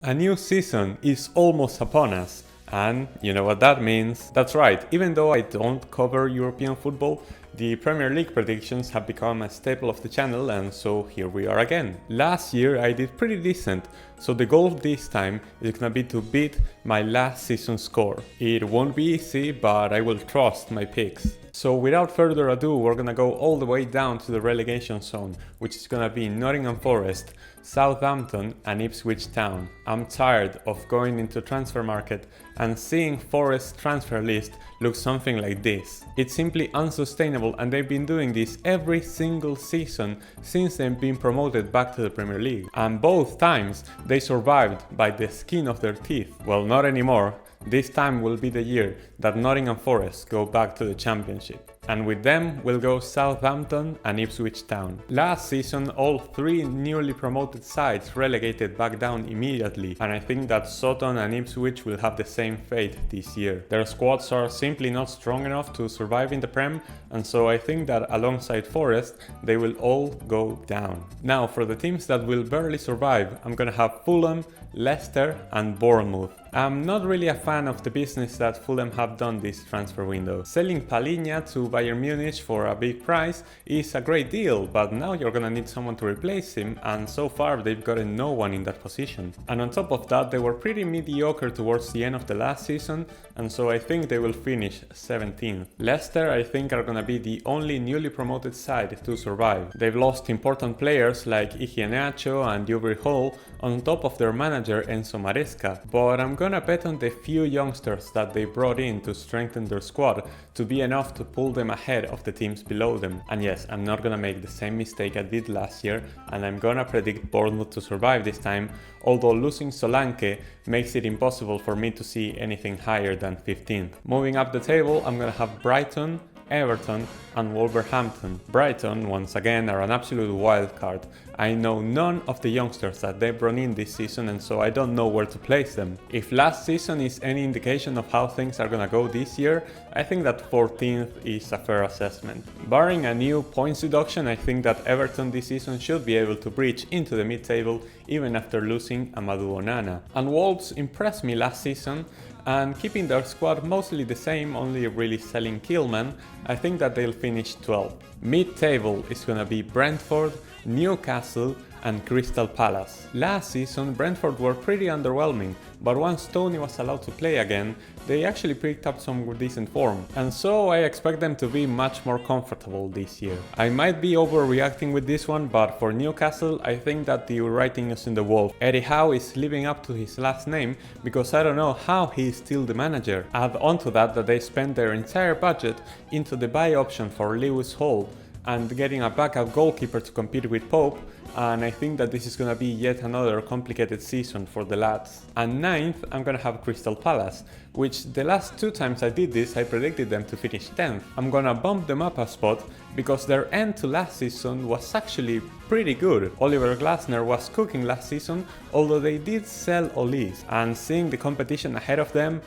A new season is almost upon us, and you know what that means? That's right, even though I don't cover European football, the Premier League predictions have become a staple of the channel, and so here we are again. Last year I did pretty decent, so the goal this time is gonna be to beat my last season score. It won't be easy, but I will trust my picks. So without further ado, we're gonna go all the way down to the relegation zone, which is gonna be Nottingham Forest, Southampton and Ipswich Town. I'm tired of going into transfer market and seeing Forest's transfer list look something like this. It's simply unsustainable, and they've been doing this every single season since they've been promoted back to the Premier League. And both times they survived by the skin of their teeth. Well, not anymore. This time will be the year that Nottingham Forest go back to the Championship. And with them will go Southampton and Ipswich Town. Last season, all three newly promoted sides relegated back down immediately, and I think that Sutton and Ipswich will have the same fate this year. Their squads are simply not strong enough to survive in the Prem, and so I think that alongside Forest, they will all go down. Now, for the teams that will barely survive, I'm gonna have Fulham, Leicester and Bournemouth. I'm not really a fan of the business that Fulham have done this transfer window. Selling Palhinha to Bayern Munich for a big price is a great deal, but now you're gonna need someone to replace him, and so far they've gotten no one in that position. And on top of that, they were pretty mediocre towards the end of the last season, and so I think they will finish 17th. Leicester, I think, are gonna be the only newly promoted side to survive. They've lost important players like Iheanacho and Dewberry Hall on top of their manager Enzo Maresca, but I'm gonna bet on the few youngsters that they brought in to strengthen their squad to be enough to pull them ahead of the teams below them. And yes, I'm not gonna make the same mistake I did last year, and I'm gonna predict Bournemouth to survive this time, although losing Solanke makes it impossible for me to see anything higher than 15th. Moving up the table, I'm gonna have Brighton, Everton and Wolverhampton. Brighton, once again, are an absolute wild card. I know none of the youngsters that they brought in this season, and so I don't know where to place them. If last season is any indication of how things are gonna go this year, I think that 14th is a fair assessment. Barring a new points deduction, I think that Everton this season should be able to breach into the mid-table even after losing Amadou Onana. And Wolves impressed me last season, and keeping their squad mostly the same, only really selling Killman, I think that they'll finish 12th. Mid-table is gonna be Brentford, Newcastle and Crystal Palace. Last season Brentford were pretty underwhelming, but once Tony was allowed to play again, they actually picked up some decent form, and so I expect them to be much more comfortable this year. I might be overreacting with this one, but for Newcastle I think that the writing is in the wall. Eddie Howe is living up to his last name, because I don't know how he is still the manager. Add on to that they spent their entire budget into the buy option for Lewis Hall and getting a backup goalkeeper to compete with Pope, and I think that this is gonna be yet another complicated season for the lads. And 9th, I'm gonna have Crystal Palace, which the last two times I did this I predicted them to finish 10th. I'm gonna bump them up a spot because their end to last season was actually pretty good. Oliver Glasner was cooking last season, although they did sell Olise, and seeing the competition ahead of them,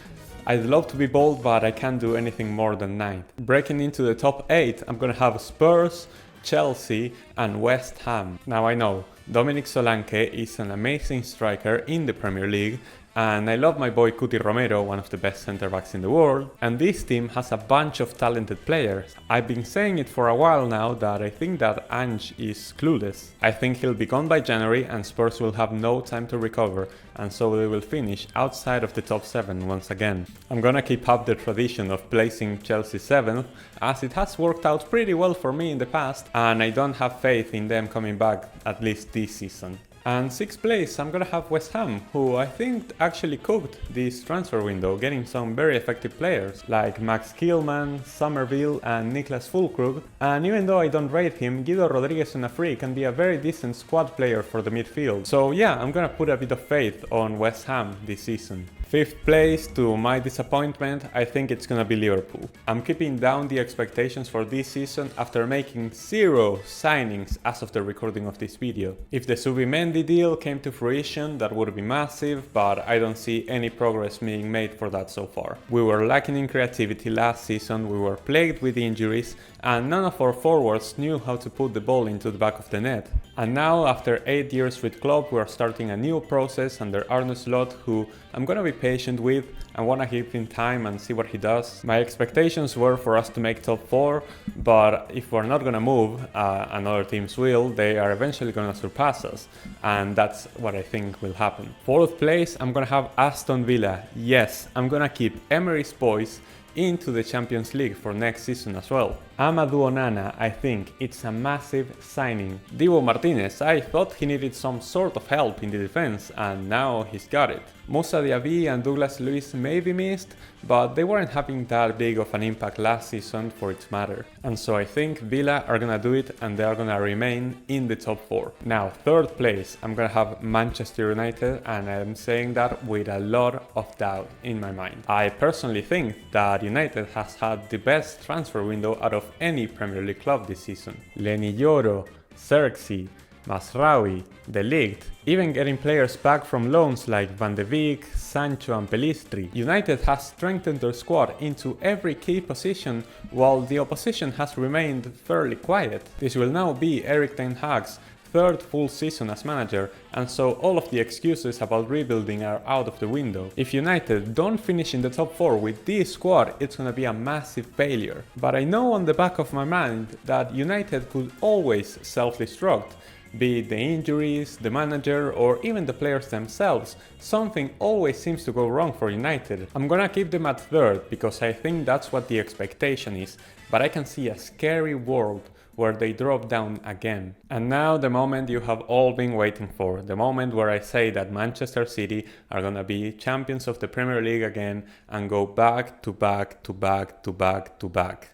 I'd love to be bold, but I can't do anything more than 9th. Breaking into the top 8, I'm gonna have Spurs, Chelsea and West Ham. Now I know, Dominic Solanke is an amazing striker in the Premier League, and I love my boy Cuti Romero, one of the best centre backs in the world, and this team has a bunch of talented players. I've been saying it for a while now that I think that Ange is clueless. I think he'll be gone by January and Spurs will have no time to recover, and so they will finish outside of the top 7 once again. I'm gonna keep up the tradition of placing Chelsea 7th, as it has worked out pretty well for me in the past, and I don't have faith in them coming back, at least this season. And 6th place, I'm gonna have West Ham, who I think actually cooked this transfer window, getting some very effective players like Max Killman, Somerville and Niklas Füllkrug. And even though I don't rate him, Guido Rodriguez on a free can be a very decent squad player for the midfield. So yeah, I'm gonna put a bit of faith on West Ham this season. 5th place, to my disappointment, I think it's gonna be Liverpool. I'm keeping down the expectations for this season after making 0 signings as of the recording of this video. If the Subimendi Mendy deal came to fruition, that would be massive, but I don't see any progress being made for that so far. We were lacking in creativity last season, we were plagued with injuries, and none of our forwards knew how to put the ball into the back of the net. And now, after 8 years with Klopp, we are starting a new process under Arne Slot, who I'm gonna be patient with and wanna give him time and see what he does. My expectations were for us to make top 4, but if we're not gonna move, and other teams will, they are eventually gonna surpass us, and that's what I think will happen. 4th place, I'm gonna have Aston Villa. Yes, I'm gonna keep Emery's boys into the Champions League for next season as well. Amadou Onana, I think it's a massive signing. Divo Martinez, I thought he needed some sort of help in the defense, and now he's got it. Moussa Diaby and Douglas Luiz may be missed, but they weren't having that big of an impact last season for it to matter. And so I think Villa are gonna do it and they are gonna remain in the top 4. Now, 3rd place, I'm gonna have Manchester United, and I'm saying that with a lot of doubt in my mind. I personally think that United has had the best transfer window out of any Premier League club this season. Leny Yoro, Xerxes, Masraoui, De Ligt, even getting players back from loans like Van de Beek, Sancho and Pelistri. United has strengthened their squad into every key position, while the opposition has remained fairly quiet. This will now be Erik ten Hag's 3rd full season as manager, and so all of the excuses about rebuilding are out of the window. If United don't finish in the top 4 with this squad, it's gonna be a massive failure. But I know on the back of my mind that United could always self-destruct. Be it the injuries, the manager, or even the players themselves, something always seems to go wrong for United. I'm gonna keep them at 3rd because I think that's what the expectation is, but I can see a scary world where they drop down again. And now the moment you have all been waiting for, the moment where I say that Manchester City are gonna be champions of the Premier League again and go back to back to back to back to back.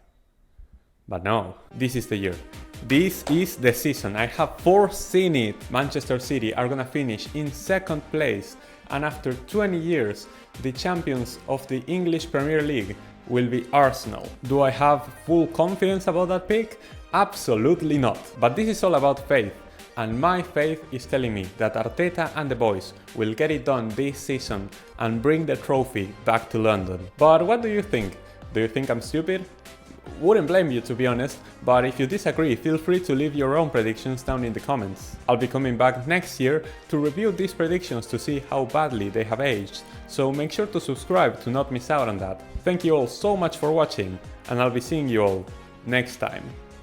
But no, this is the year. This is the season. I have foreseen it. Manchester City are gonna finish in 2nd place, and after 20 years, the champions of the English Premier League will be Arsenal. Do I have full confidence about that pick? Absolutely not. But this is all about faith. And my faith is telling me that Arteta and the boys will get it done this season and bring the trophy back to London. But what do you think? Do you think I'm stupid? Wouldn't blame you, to be honest, but if you disagree, feel free to leave your own predictions down in the comments. I'll be coming back next year to review these predictions to see how badly they have aged, so make sure to subscribe to not miss out on that. Thank you all so much for watching, and I'll be seeing you all next time.